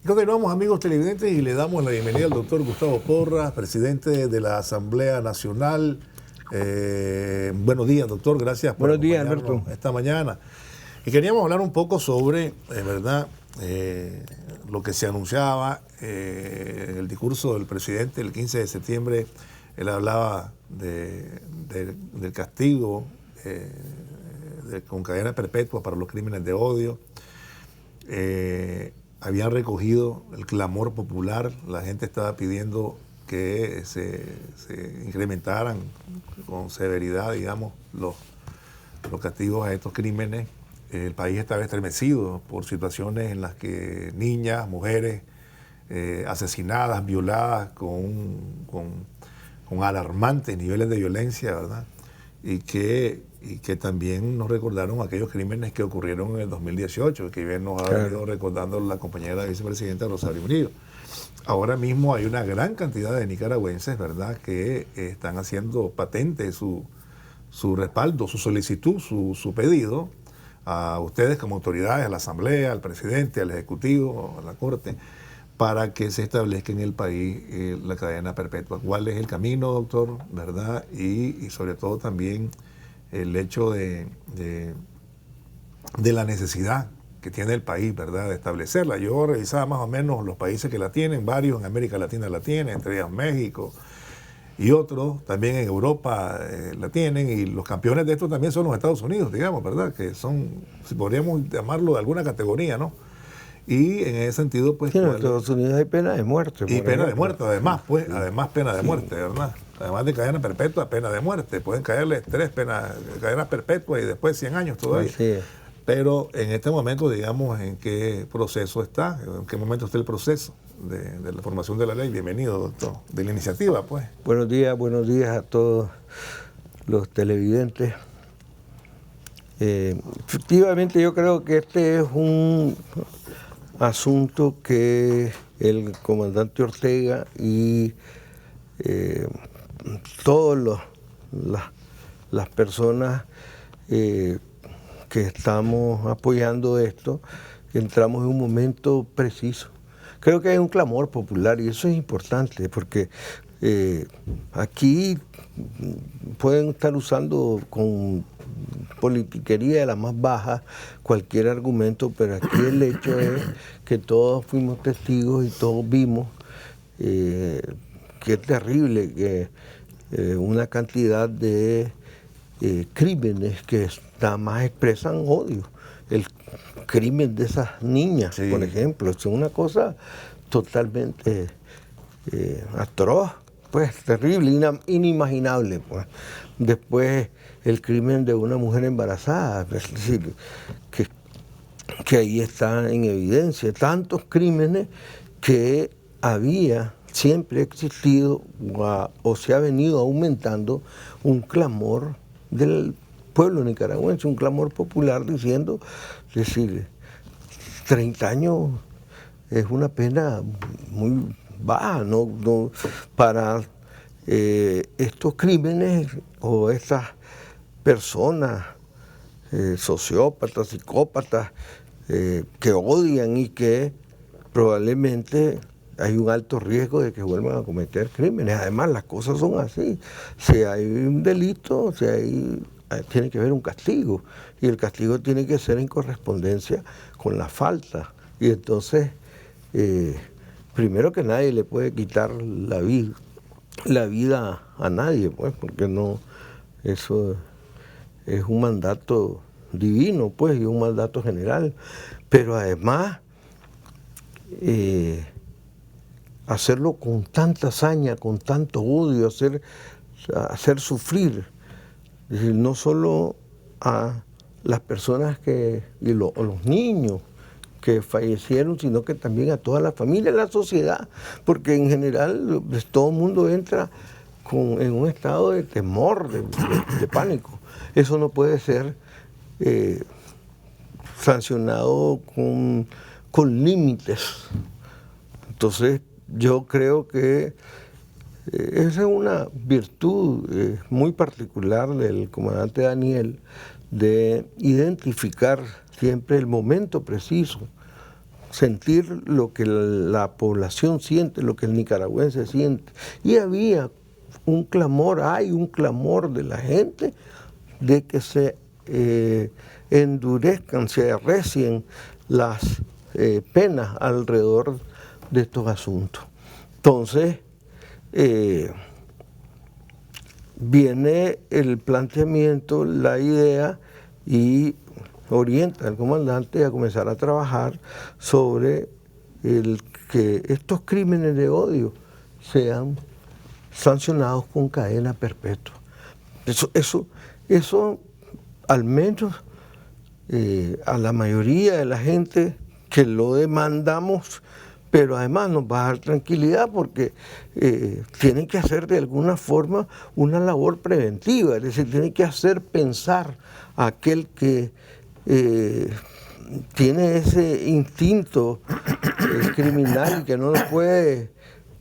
Continuamos, amigos televidentes, y le damos la bienvenida al doctor Gustavo Porras, presidente de la Asamblea Nacional. Buenos días, doctor, gracias por acompañarnos esta mañana. Y queríamos hablar un poco sobre, ¿verdad?, lo que se anunciaba en el discurso del presidente el 15 de septiembre. Él hablaba del castigo con cadena perpetua para los crímenes de odio. Habían recogido el clamor popular, la gente estaba pidiendo que se incrementaran con severidad, digamos, los castigos a estos crímenes. El país estaba estremecido por situaciones en las que niñas, mujeres asesinadas, violadas con alarmantes niveles de violencia, ¿verdad? Y que también nos recordaron aquellos crímenes que ocurrieron en el 2018, que bien nos ha venido recordando la compañera vicepresidenta Rosario Murillo. Ahora mismo hay una gran cantidad de nicaragüenses, ¿verdad?, que están haciendo patente su respaldo, su solicitud, su pedido a ustedes como autoridades, a la Asamblea, al presidente, al Ejecutivo, a la Corte, para que se establezca en el país la cadena perpetua. ¿Cuál es el camino, doctor?, ¿verdad? Y sobre todo también el hecho de la necesidad que tiene el país, ¿verdad?, de establecerla. Yo revisaba más o menos los países que la tienen, varios en América Latina la tienen, entre ellos México y otros, también en Europa la tienen, y los campeones de esto también son los Estados Unidos, digamos, ¿verdad?, que son, si podríamos llamarlo de alguna categoría, ¿no? Y en ese sentido, pues... Sí, en Estados Unidos hay pena de muerte. Y pena de muerte, además, pues, además pena de muerte, ¿verdad? Además de cadena perpetua, pena de muerte. Pueden caerles 3 cadenas perpetuas y después 100 años todavía. Así es. Pero en este momento, digamos, ¿en qué proceso está? ¿En qué momento está el proceso de la formación de la ley? Bienvenido, doctor, de la iniciativa, pues. Buenos días a todos los televidentes. Efectivamente, yo creo que este es un asunto que el comandante Ortega y todas las personas que estamos apoyando esto, entramos en un momento preciso. Creo que hay un clamor popular y eso es importante porque aquí pueden estar usando con politiquería de la más baja cualquier argumento, pero aquí el hecho es que todos fuimos testigos y todos vimos que es terrible que una cantidad de crímenes que nada más expresan odio. El crimen de esas niñas, sí, por ejemplo, es una cosa totalmente atroz, pues terrible, inimaginable, pues. Después el crimen de una mujer embarazada, es decir, que ahí está en evidencia. Tantos crímenes que siempre ha existido o se ha venido aumentando un clamor del pueblo nicaragüense, un clamor popular diciendo, es decir, 30 años es una pena muy baja, no para estos crímenes o estas personas sociópatas, psicópatas que odian y que probablemente hay un alto riesgo de que vuelvan a cometer crímenes. Además, las cosas son así. Si hay un delito, tiene que haber un castigo. Y el castigo tiene que ser en correspondencia con la falta. Y entonces, primero que nadie le puede quitar la vida a nadie, pues, porque no, eso es un mandato divino, pues, y un mandato general. Pero además, hacerlo con tanta hazaña, con tanto odio, hacer sufrir, es decir, no solo a las personas y los niños que fallecieron, sino que también a toda la familia, a la sociedad, porque en general pues, todo el mundo entra en un estado de temor, de pánico. Eso no puede ser sancionado con límites. Entonces, yo creo que esa es una virtud muy particular del comandante Daniel, de identificar siempre el momento preciso sentir lo que la población siente, lo que el nicaragüense siente. Y había un clamor, hay un clamor de la gente de que se endurezcan, se arrecien las penas alrededor de estos asuntos. Entonces, viene el planteamiento, la idea, y orienta al comandante a comenzar a trabajar sobre el que estos crímenes de odio sean sancionados con cadena perpetua. Eso al menos a la mayoría de la gente que lo demandamos, pero además nos va a dar tranquilidad porque tienen que hacer de alguna forma una labor preventiva, es decir, tienen que hacer pensar a aquel que tiene ese instinto criminal y que no lo puede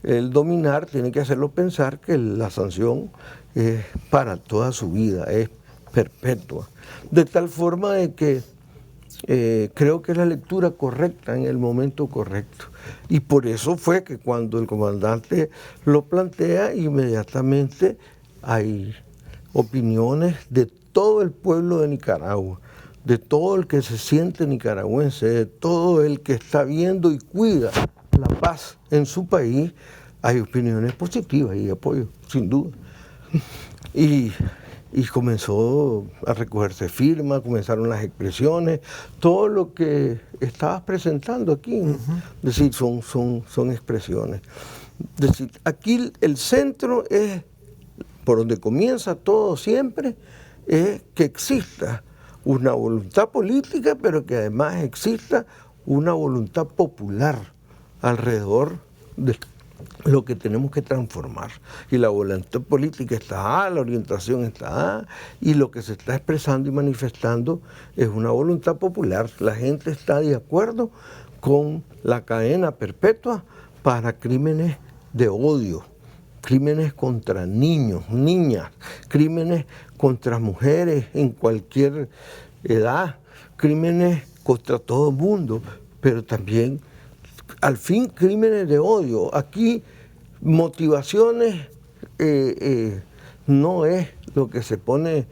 dominar, tiene que hacerlo pensar que la sanción es para toda su vida, es perpetua. De tal forma de que creo que es la lectura correcta en el momento correcto. Y por eso fue que cuando el comandante lo plantea, inmediatamente hay opiniones de todo el pueblo de Nicaragua, de todo el que se siente nicaragüense, de todo el que está viendo y cuida la paz en su país. Hay opiniones positivas y apoyo, sin duda. Y comenzó a recogerse firmas, comenzaron las expresiones, todo lo que estabas presentando aquí, es decir, son expresiones. Es decir, aquí el centro es, por donde comienza todo siempre, es que exista una voluntad política, pero que además exista una voluntad popular alrededor de lo que tenemos que transformar. Y la voluntad política está, la orientación está, y lo que se está expresando y manifestando es una voluntad popular. La gente está de acuerdo con la cadena perpetua para crímenes de odio, crímenes contra niños, niñas, crímenes contra mujeres en cualquier edad, crímenes contra todo el mundo, pero también al fin crímenes de odio. Aquí motivaciones no es lo que se pone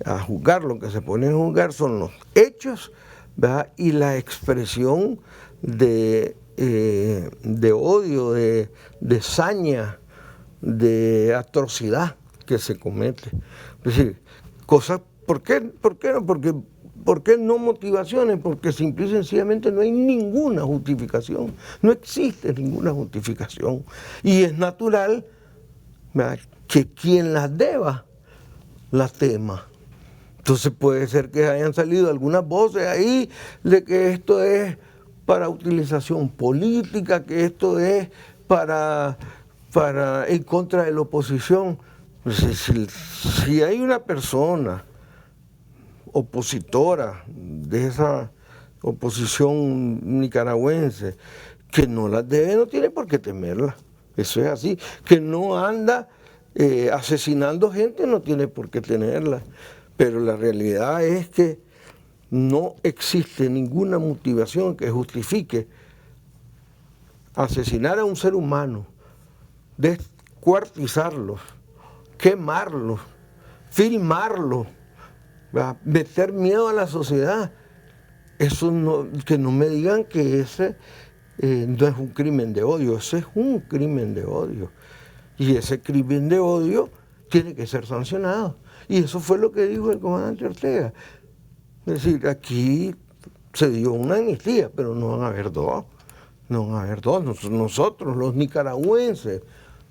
a juzgar, lo que se pone a juzgar son los hechos, ¿verdad? Y la expresión de odio, de saña, de atrocidad que se comete. Es decir, cosas, ¿por qué no? ¿Por qué no motivaciones? Porque simple y sencillamente no hay ninguna justificación, no existe ninguna justificación. Y es natural, ¿verdad?, que quien las deba, las tema. Entonces puede ser que hayan salido algunas voces ahí de que esto es para utilización política, que esto es para en contra de la oposición. Si hay una persona opositora de esa oposición nicaragüense que no las debe, no tiene por qué temerla. Eso es así. Que no anda asesinando gente, no tiene por qué tenerla. Pero la realidad es que no existe ninguna motivación que justifique asesinar a un ser humano, descuartizarlo, quemarlo, filmarlo, meter miedo a la sociedad. Eso no, que no me digan que ese no es un crimen de odio, ese es un crimen de odio. Y ese crimen de odio tiene que ser sancionado. Y eso fue lo que dijo el comandante Ortega. Es decir, aquí se dio una amnistía, pero no van a haber dos. No van a haber dos. Nosotros, los nicaragüenses,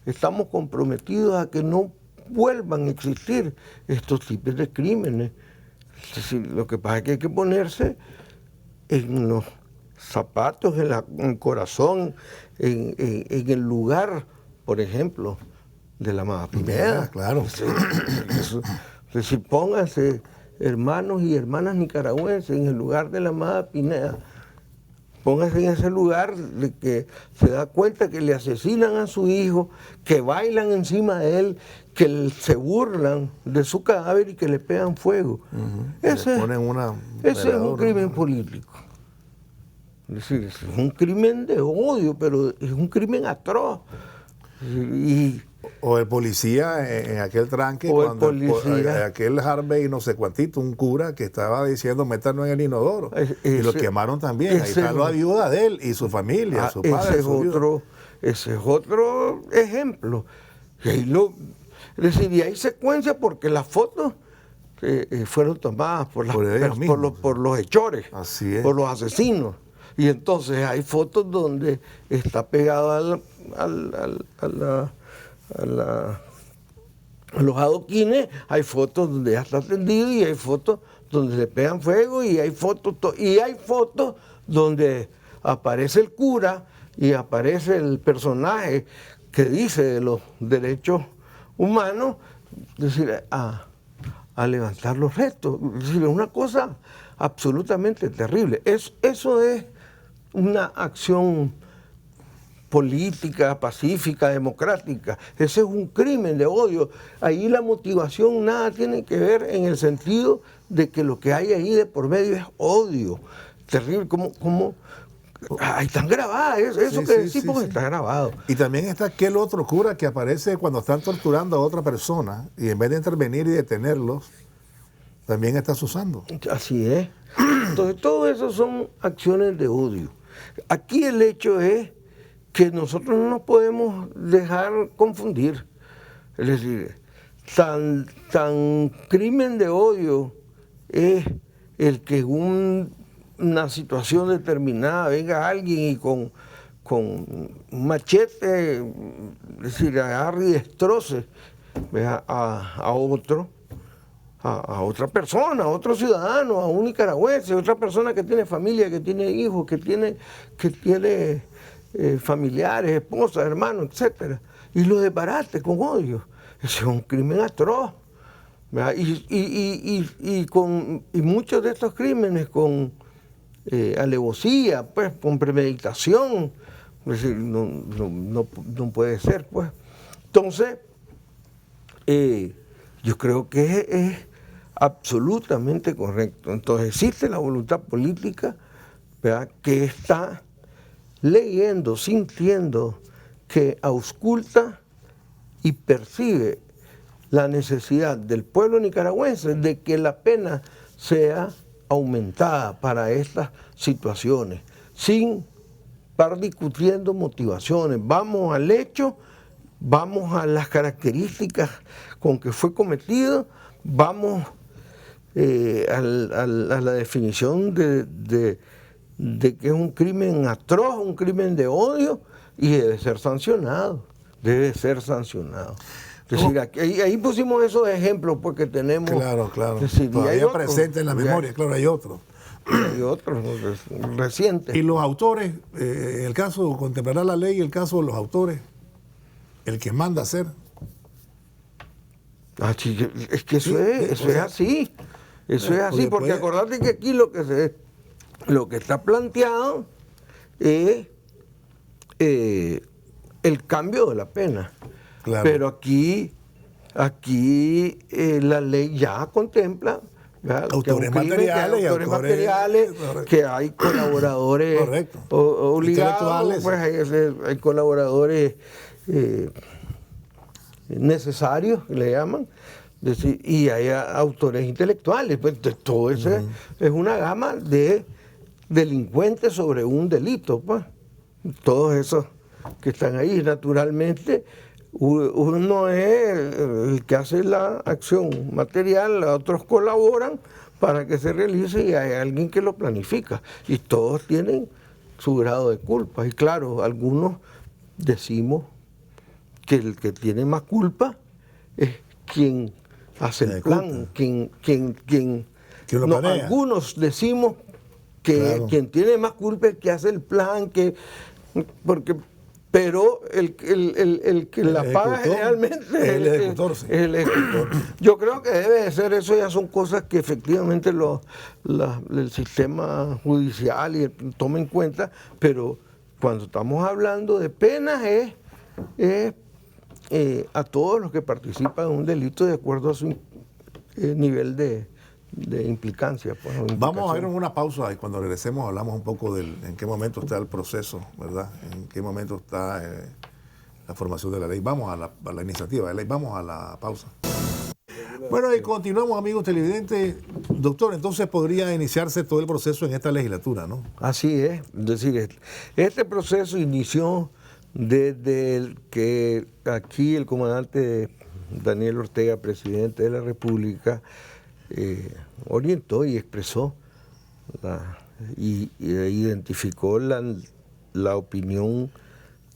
estamos comprometidos a que no vuelvan a existir estos tipos de crímenes. Es decir, lo que pasa es que hay que ponerse en los zapatos, en el corazón, en el lugar, por ejemplo, de la amada Pineda. Claro. Es decir, pónganse, hermanos y hermanas nicaragüenses, en el lugar de la amada Pineda. Póngase en ese lugar de que se da cuenta que le asesinan a su hijo, que bailan encima de él, que se burlan de su cadáver y que le pegan fuego. Ese es un crimen político. Es decir, es un crimen de odio, pero es un crimen atroz. Y, o el policía en aquel tranque, o el cuando policía. aquel Harvey no sé cuantito, un cura que estaba diciendo métanos en el inodoro. Y lo quemaron también. Ahí está la viuda de él y su familia, su padre. Ese es otro ejemplo. Y ahí es decir, y hay secuencia porque las fotos fueron tomadas por los hechores, Así es. por los asesinos. Y entonces hay fotos donde está pegado a los adoquines, hay fotos donde ya está tendido y hay fotos donde le pegan fuego y hay fotos donde aparece el cura y aparece el personaje que dice de los derechos humanos, es decir, a levantar los restos. Es decir, es una cosa absolutamente terrible. Eso es una acción política, pacífica, democrática. Ese es un crimen de odio. Ahí la motivación nada tiene que ver en el sentido de que lo que hay ahí de por medio es odio. Terrible, como ahí están grabadas, eso que decimos está grabado. Y también está aquel otro cura que aparece cuando están torturando a otra persona y en vez de intervenir y detenerlos, también estás usando. Así es. Entonces, todo eso son acciones de odio. Aquí el hecho es que nosotros no nos podemos dejar confundir. Es decir, tan crimen de odio es el que en una situación determinada venga alguien y con un machete, es decir, agarre y destroce a otra persona, a otro ciudadano, a un nicaragüense, a otra persona que tiene familia, que tiene hijos, que tiene familiares, esposas, hermanos, etc. Y lo desbarate con odio. Ese es un crimen atroz. Y muchos de estos crímenes con alevosía, pues, con premeditación, es decir, no puede ser, pues. Entonces, yo creo que es absolutamente correcto. Entonces existe la voluntad política, ¿verdad?, que está leyendo, sintiendo, que ausculta y percibe la necesidad del pueblo nicaragüense de que la pena sea aumentada para estas situaciones, sin estar discutiendo motivaciones. Vamos al hecho, vamos a las características con que fue cometido, vamos a la definición de que es un crimen atroz, un crimen de odio, y debe ser sancionado, debe ser sancionado. Es decir, ahí pusimos esos ejemplos porque tenemos... Claro. Decir, todavía presente en la memoria, claro, hay otros. Hay otros recientes. Y los autores, en el caso, contemplará la ley el caso de los autores, el que manda hacer. Sí, es que eso es así. Eso es así, porque acordate que aquí lo que está planteado es el cambio de la pena. Claro. Pero aquí la ley ya contempla autores materiales, que hay colaboradores obligados, pues hay colaboradores necesarios, que le llaman, y hay autores intelectuales. Pues todo eso es una gama de delincuentes sobre un delito, pues. Todos esos que están ahí, naturalmente, uno es el que hace la acción material, otros colaboran para que se realice y hay alguien que lo planifica. Y todos tienen su grado de culpa. Y claro, algunos decimos que el que tiene más culpa es quien hace el plan, quien lo planea. Algunos decimos que quien tiene más culpa es el que hace el plan, pero el que la paga generalmente es el ejecutor. Es el ejecutor. Yo creo que debe de ser eso, ya son cosas que efectivamente el sistema judicial toma en cuenta, pero cuando estamos hablando de penas es a todos los que participan en un delito de acuerdo a su nivel de implicancia. Pues, vamos a ir en una pausa y cuando regresemos hablamos un poco en qué momento está el proceso, ¿verdad? En qué momento está la formación de la ley. Vamos a la iniciativa de ley, vamos a la pausa. Bueno, y continuamos, amigos televidentes. Doctor, entonces podría iniciarse todo el proceso en esta legislatura, ¿no? Así es. Es decir, este proceso inició desde que aquí el comandante Daniel Ortega, presidente de la República, orientó y expresó y identificó la opinión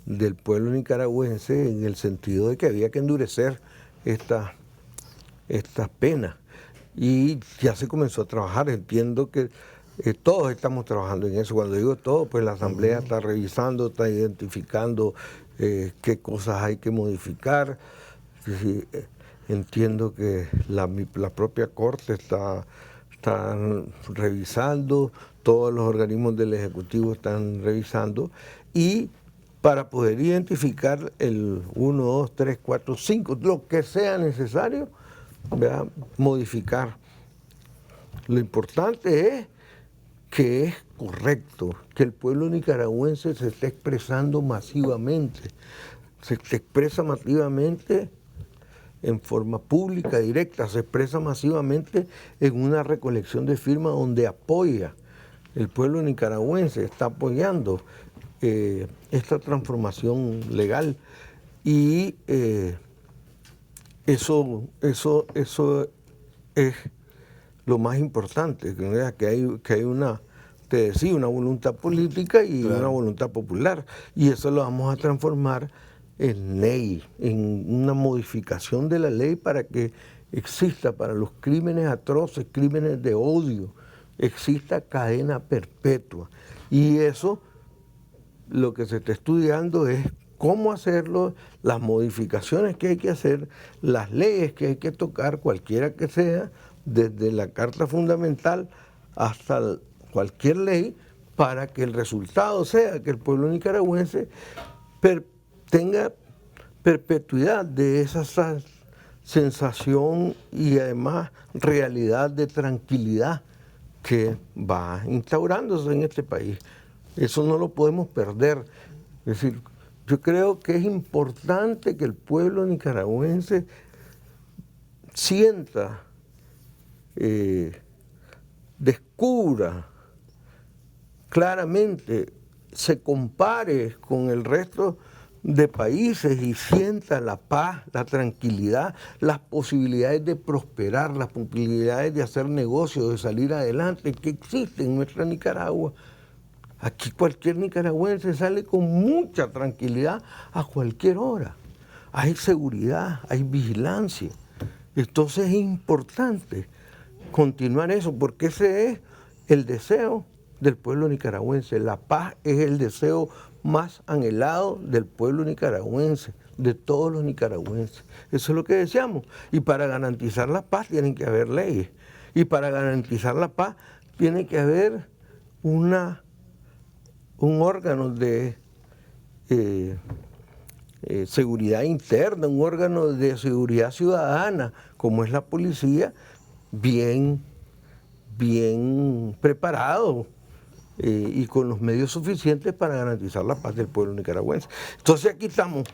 del pueblo nicaragüense en el sentido de que había que endurecer estas penas. Y ya se comenzó a trabajar. Entiendo que todos estamos trabajando en eso. Cuando digo todo, pues la Asamblea está revisando, está identificando qué cosas hay que modificar. Entiendo que la propia Corte está revisando, todos los organismos del Ejecutivo están revisando, y para poder identificar el 1, 2, 3, 4, 5, lo que sea necesario, ¿verdad?, modificar. Lo importante es que es correcto que el pueblo nicaragüense se esté expresando masivamente, se expresa masivamente en forma pública, directa, se expresa masivamente en una recolección de firmas donde apoya, el pueblo nicaragüense está apoyando esta transformación legal, y eso es lo más importante, que hay una, te decía, una voluntad política y una voluntad popular, y eso lo vamos a transformar en ley, en una modificación de la ley para que exista para los crímenes atroces, crímenes de odio, exista cadena perpetua. Y eso, lo que se está estudiando es cómo hacerlo, las modificaciones que hay que hacer, las leyes que hay que tocar, cualquiera que sea, desde la Carta Fundamental hasta cualquier ley, para que el resultado sea que el pueblo nicaragüense tenga perpetuidad de esa sensación y además realidad de tranquilidad que va instaurándose en este país. Eso no lo podemos perder. Es decir, yo creo que es importante que el pueblo nicaragüense sienta, descubra claramente, se compare con el resto de países y sienta la paz, la tranquilidad, las posibilidades de prosperar, las posibilidades de hacer negocios, de salir adelante, que existen en nuestra Nicaragua. Aquí cualquier nicaragüense sale con mucha tranquilidad a cualquier hora. Hay seguridad, hay vigilancia. Entonces es importante continuar eso, porque ese es el deseo del pueblo nicaragüense. La paz es el deseo más anhelado del pueblo nicaragüense, de todos los nicaragüenses. Eso es lo que deseamos. Y para garantizar la paz tienen que haber leyes. Y para garantizar la paz tiene que haber un órgano de seguridad interna, un órgano de seguridad ciudadana, como es la policía, bien preparado y con los medios suficientes para garantizar la paz del pueblo nicaragüense. Entonces aquí estamos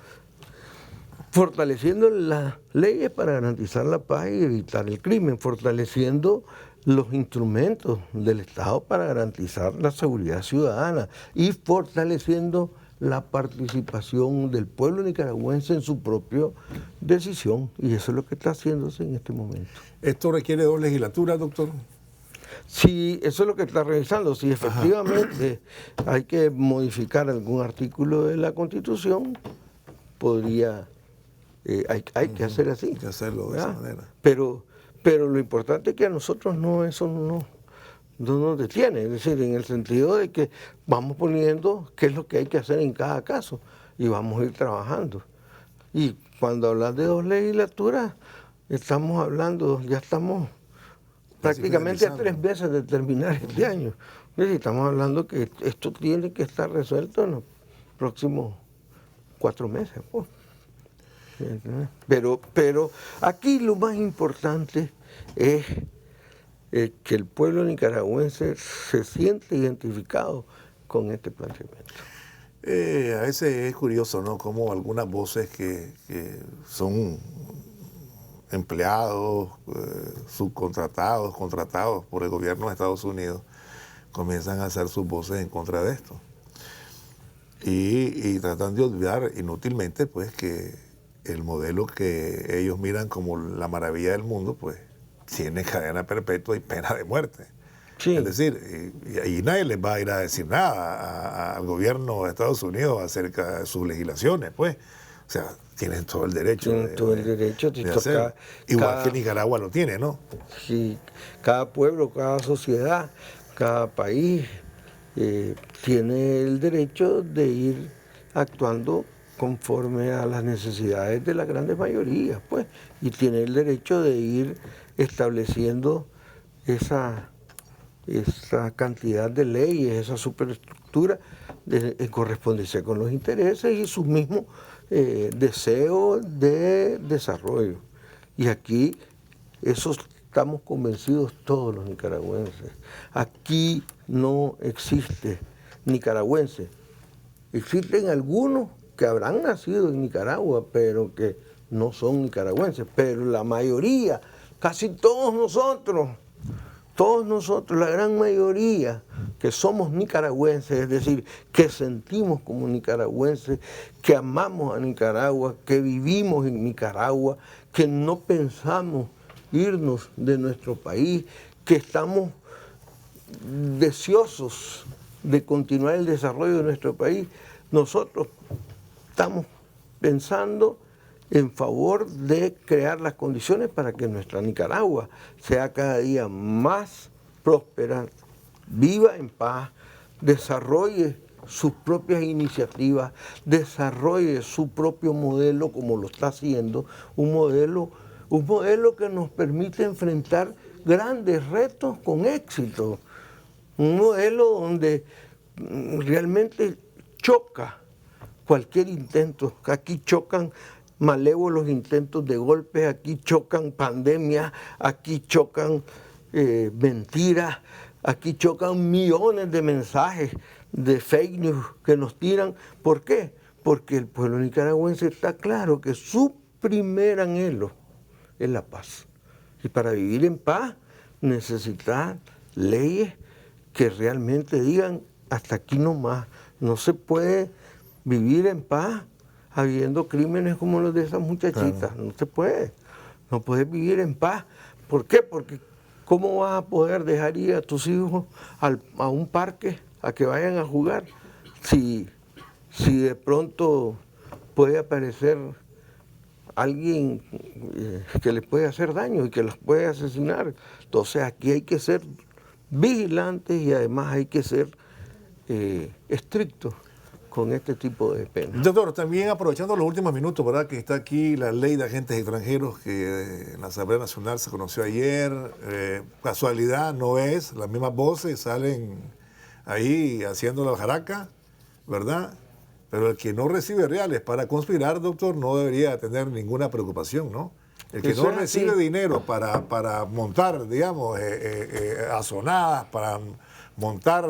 fortaleciendo las leyes para garantizar la paz y evitar el crimen, fortaleciendo los instrumentos del Estado para garantizar la seguridad ciudadana y fortaleciendo la participación del pueblo nicaragüense en su propia decisión. Y eso es lo que está haciéndose en este momento. ¿Esto requiere 2 legislaturas, doctor? Sí, eso es lo que está revisando. Si efectivamente hay que modificar algún artículo de la Constitución, hay que hacer así. Hay que hacerlo de esa manera. Pero lo importante es que a nosotros eso no nos detiene, es decir, en el sentido de que vamos poniendo qué es lo que hay que hacer en cada caso y vamos a ir trabajando. Y cuando hablas de 2 legislaturas, ya estamos prácticamente a 3 meses de terminar este año. Es decir, estamos hablando que esto tiene que estar resuelto en los próximos 4 meses. Pues. Pero aquí lo más importante es que el pueblo nicaragüense se siente identificado con este planteamiento. A veces es curioso, ¿no? Como algunas voces que son empleados, subcontratados, contratados por el gobierno de Estados Unidos, comienzan a hacer sus voces en contra de esto. Y tratan de olvidar inútilmente, pues, que el modelo que ellos miran como la maravilla del mundo, pues, tiene cadena perpetua y pena de muerte. Sí. Es decir, y nadie les va a ir a decir nada al gobierno de Estados Unidos acerca de sus legislaciones, pues. O sea, tienen todo el derecho. Tienen todo el derecho de hacerlo. Igual que Nicaragua lo tiene, ¿no? Sí, cada pueblo, cada sociedad, cada país tiene el derecho de ir actuando conforme a las necesidades de las grandes mayorías, pues, y tiene el derecho de ir estableciendo esa cantidad de leyes, esa superestructura en correspondencia con los intereses y sus mismos deseos de desarrollo. Y aquí eso estamos convencidos todos los nicaragüenses. Aquí no existe nicaragüense. Existen algunos que habrán nacido en Nicaragua, pero que no son nicaragüenses. Pero la mayoría, casi todos nosotros, la gran mayoría que somos nicaragüenses, es decir, que sentimos como nicaragüenses, que amamos a Nicaragua, que vivimos en Nicaragua, que no pensamos irnos de nuestro país, que estamos deseosos de continuar el desarrollo de nuestro país, nosotros estamos pensando en favor de crear las condiciones para que nuestra Nicaragua sea cada día más próspera, viva en paz, desarrolle sus propias iniciativas, desarrolle su propio modelo como lo está haciendo, un modelo que nos permite enfrentar grandes retos con éxito, un modelo donde realmente choca cualquier intento. Aquí chocan malévolos intentos de golpe, aquí chocan pandemias, aquí chocan mentiras, aquí chocan millones de mensajes de fake news que nos tiran. ¿Por qué? Porque el pueblo nicaragüense está claro que su primer anhelo es la paz. Y para vivir en paz necesita leyes que realmente digan hasta aquí no más. No se puede vivir en paz habiendo crímenes como los de esas muchachitas. Claro. No se puede. No puedes vivir en paz. ¿Por qué? Porque ¿cómo vas a poder dejar ir a tus hijos a un parque a que vayan a jugar si de pronto puede aparecer alguien que les puede hacer daño y que los puede asesinar? Entonces aquí hay que ser vigilantes y además hay que ser estrictos con este tipo de penas. Doctor, también aprovechando los últimos minutos, ¿verdad? Que está aquí la ley de agentes extranjeros que en la Asamblea Nacional se conoció ayer. Casualidad no es, las mismas voces salen ahí haciendo la jaraca, ¿verdad? Pero el que no recibe reales para conspirar, doctor, no debería tener ninguna preocupación, ¿no? El que no recibe dinero para montar, digamos, azonadas, para montar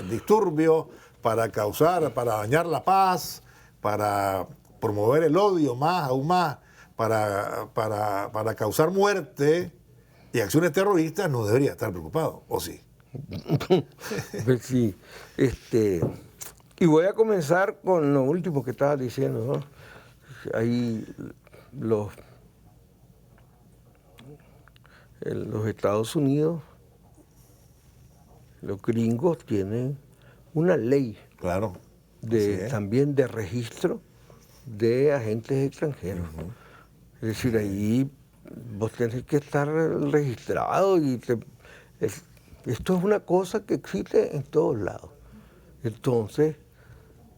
disturbios, para dañar la paz, para promover el odio aún más, para causar muerte y acciones terroristas, no debería estar preocupado, ¿o sí? Pues sí. Y voy a comenzar con lo último que estabas diciendo, ¿no? Ahí los Estados Unidos, los gringos tienen una ley, claro, también de registro de agentes extranjeros. Es decir, ahí vos tenés que estar registrado y esto es una cosa que existe en todos lados. Entonces,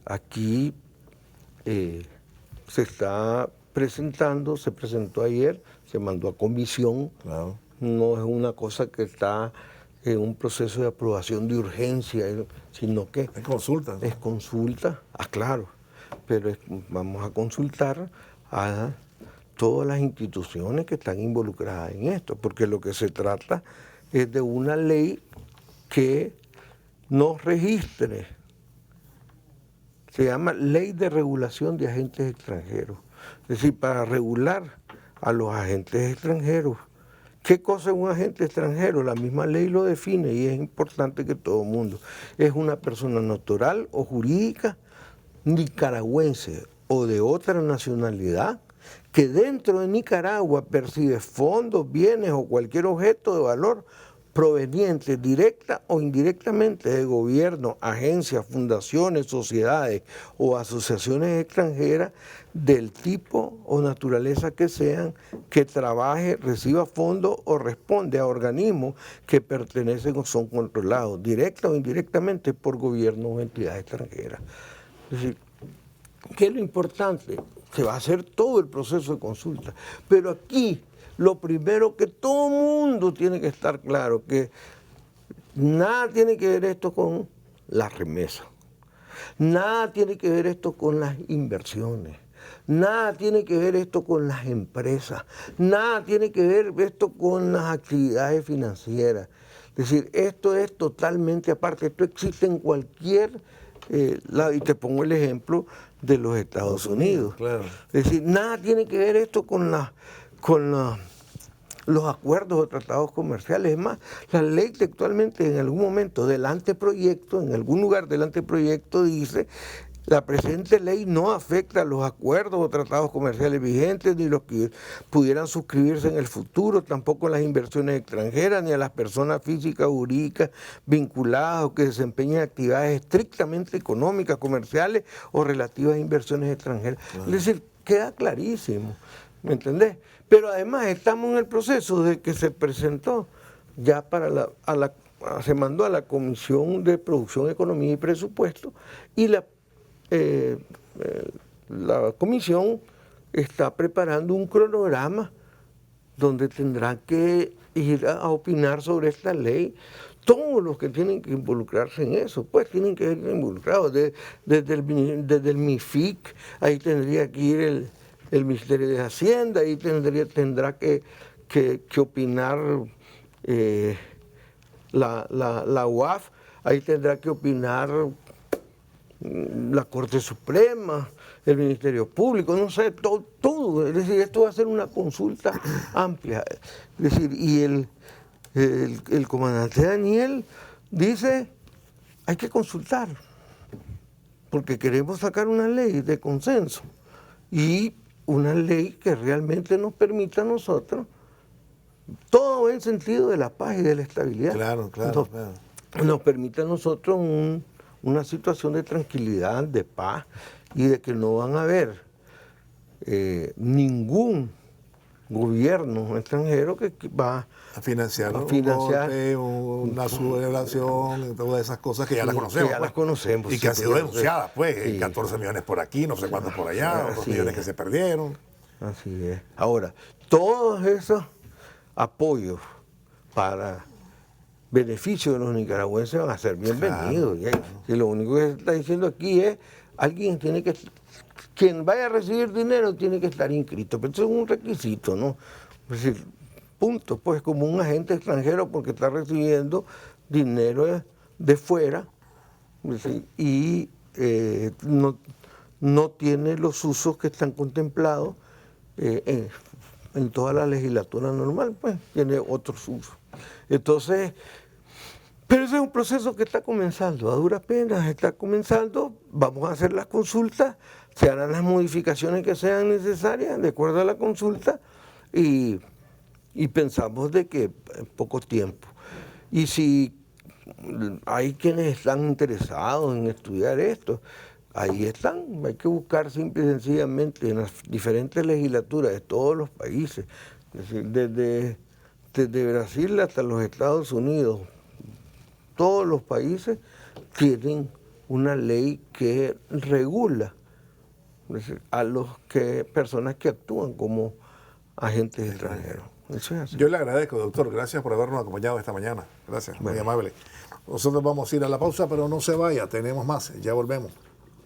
aquí se está presentando, se presentó ayer, se mandó a comisión. Claro. No es una cosa que está en un proceso de aprobación de urgencia, sino que es consulta, ¿no? Es consulta, claro, pero vamos a consultar a todas las instituciones que están involucradas en esto, porque lo que se trata es de una ley que nos registre. Se llama Ley de Regulación de Agentes Extranjeros. Es decir, para regular a los agentes extranjeros. ¿Qué cosa es un agente extranjero? La misma ley lo define y es importante que todo el mundo. Es una persona natural o jurídica nicaragüense o de otra nacionalidad que dentro de Nicaragua percibe fondos, bienes o cualquier objeto de valor proveniente directa o indirectamente de gobierno, agencias, fundaciones, sociedades o asociaciones extranjeras del tipo o naturaleza que sean, que trabaje, reciba fondos o responde a organismos que pertenecen o son controlados directa o indirectamente por gobiernos o entidades extranjeras. Es decir, ¿qué es lo importante? Se va a hacer todo el proceso de consulta, pero aquí lo primero que todo mundo tiene que estar claro, que nada tiene que ver esto con las remesas, nada tiene que ver esto con las inversiones, nada tiene que ver esto con las empresas, nada tiene que ver esto con las actividades financieras. Es decir, esto es totalmente aparte, esto existe en cualquier lado, y te pongo el ejemplo de los Estados Unidos. Claro. Es decir, nada tiene que ver esto con los acuerdos o tratados comerciales. Es más, la ley textualmente en algún momento del anteproyecto, en algún lugar del anteproyecto dice: la presente ley no afecta a los acuerdos o tratados comerciales vigentes, ni los que pudieran suscribirse en el futuro, tampoco a las inversiones extranjeras, ni a las personas físicas o jurídicas vinculadas o que desempeñen actividades estrictamente económicas, comerciales o relativas a inversiones extranjeras. Es decir, queda clarísimo, ¿me entendés? Pero además estamos en el proceso de que se presentó ya se mandó a la Comisión de Producción, Economía y Presupuesto, y la comisión está preparando un cronograma donde tendrá que ir a opinar sobre esta ley. Todos los que tienen que involucrarse en eso, pues tienen que ir involucrados. Desde el MIFIC, ahí tendría que ir el Ministerio de Hacienda, ahí tendrá que opinar la UAF, ahí tendrá que opinar la Corte Suprema, el Ministerio Público, no sé, todo. Es decir, esto va a ser una consulta amplia. Es decir, y el comandante Daniel dice: hay que consultar, porque queremos sacar una ley de consenso y una ley que realmente nos permita a nosotros, todo en sentido de la paz y de la estabilidad. Claro. Nos permite a nosotros una situación de tranquilidad, de paz, y de que no van a haber ningún gobierno extranjero que va a financiar un golpe, una sublevación, todas esas cosas que ya las conocemos. Que ya las conocemos. Y que han sido denunciadas, pues, sí. 14 millones por aquí, no sé cuántos por allá, otros millones que se perdieron. Así es. Ahora, todos esos apoyos para beneficio de los nicaragüenses van a ser bienvenidos. Claro. Y lo único que se está diciendo aquí es: quien vaya a recibir dinero tiene que estar inscrito. Pero eso es un requisito, ¿no? Es decir, punto, pues, como un agente extranjero, porque está recibiendo dinero de fuera, es decir, y no tiene los usos que están contemplados en toda la legislatura normal, pues tiene otros usos. Entonces, pero ese es un proceso que está comenzando, a duras penas está comenzando. Vamos a hacer las consultas, se harán las modificaciones que sean necesarias de acuerdo a la consulta, y pensamos de que en poco tiempo. Y si hay quienes están interesados en estudiar esto, ahí están. Hay que buscar simple y sencillamente en las diferentes legislaturas de todos los países, es decir, desde Brasil hasta los Estados Unidos. Todos los países tienen una ley que regula, es decir, a personas que actúan como agentes extranjeros. Eso es así. Yo le agradezco, doctor. Gracias por habernos acompañado esta mañana. Gracias, muy amable. Nosotros vamos a ir a la pausa, pero no se vaya, tenemos más. Ya volvemos.